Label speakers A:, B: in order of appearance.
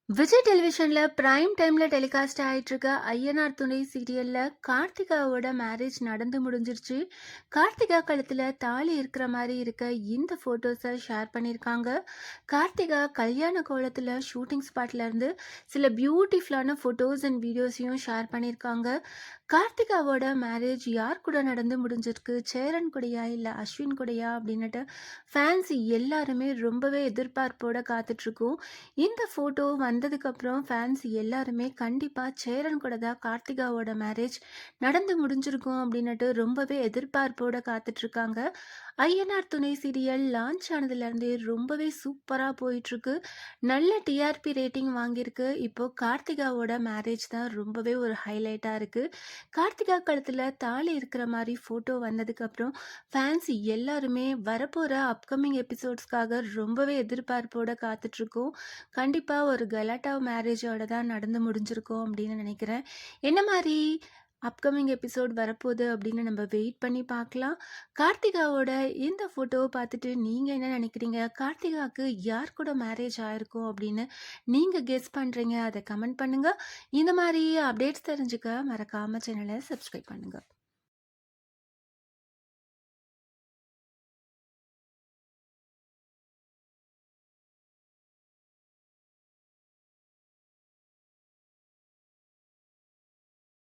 A: Vijay டெலிவிஷன்ல prime டைம்ல telecast ஆயிட்டு இருக்க ஐயனார் துணை சீரியல்ல கார்த்திகாவோட மேரேஜ் நடந்து முடிஞ்சிருச்சு. கார்த்திகா கழுத்துல தாலி இருக்கிற மாதிரி இருக்க இந்த போட்டோஸை ஷேர் பண்ணியிருக்காங்க. கார்த்திகா கல்யாண கோலத்துல ஷூட்டிங் ஸ்பாட்ல இருந்து சில பியூட்டிஃபுல்லான போட்டோஸ் அண்ட் வீடியோஸையும் ஷேர் பண்ணியிருக்காங்க. கார்த்திகாவோட மேரேஜ் யார் கூட நடந்து முடிஞ்சிருக்கு, சேரன் கூடயா இல்லை அஸ்வின் கூடயா அப்படின்னுட்டு ஃபேன்ஸ் எல்லாருமே ரொம்பவே எதிர்பார்ப்போட காத்துட்டு இருக்கோம். இந்த ஃபோட்டோ வந்ததுக்கப்புறம் ஃபேன்ஸ் எல்லாருமே கண்டிப்பாக சேரன் கூட தான் கார்த்திகாவோட மேரேஜ் நடந்து முடிஞ்சிருக்கும் அப்படின்னுட்டு ரொம்பவே எதிர்பார்ப்போட காத்துட்ருக்காங்க. ஐயனார் துணை சீரியல் லான்ச் ஆனதுலேருந்தே ரொம்பவே சூப்பராக போயிட்டுருக்கு. நல்ல டிஆர்பி ரேட்டிங் வாங்கியிருக்கு. இப்போது கார்த்திகாவோட மேரேஜ் தான் ரொம்பவே ஒரு ஹைலைட்டாக இருக்குது. கார்த்திகா கழுத்தில் தாலி இருக்கிற மாதிரி ஃபோட்டோ வந்ததுக்கப்புறம் ஃபேன்ஸ் எல்லாருமே வரப்போகிற அப்கமிங் எபிசோட்ஸ்க்காக ரொம்பவே எதிர்பார்ப்போட காத்துட்ருக்கோம். கண்டிப்பாக ஒரு கலாட்டா மேரேஜோட தான் நடந்து முடிஞ்சிருக்கோம் அப்படின்னு நினைக்கிறேன். என்ன மாதிரி அப்கமிங் எபிசோட் வரப்போகுது அப்படின்னு நம்ம வெயிட் பண்ணி பார்க்கலாம். கார்த்திகாவோட இந்த ஃபோட்டோவை பார்த்துட்டு நீங்கள் என்ன நினைக்கிறீங்க? கார்த்திகாவுக்கு யார் கூட மேரேஜ் ஆயிருக்கும் அப்படின்னு நீங்கள் கெஸ் பண்ணுறீங்க? அதை கமெண்ட் பண்ணுங்கள். இந்த மாதிரி அப்டேட்ஸ் தெரிஞ்சுக்க மறக்காமல் சேனலை சப்ஸ்கிரைப் பண்ணுங்கள்.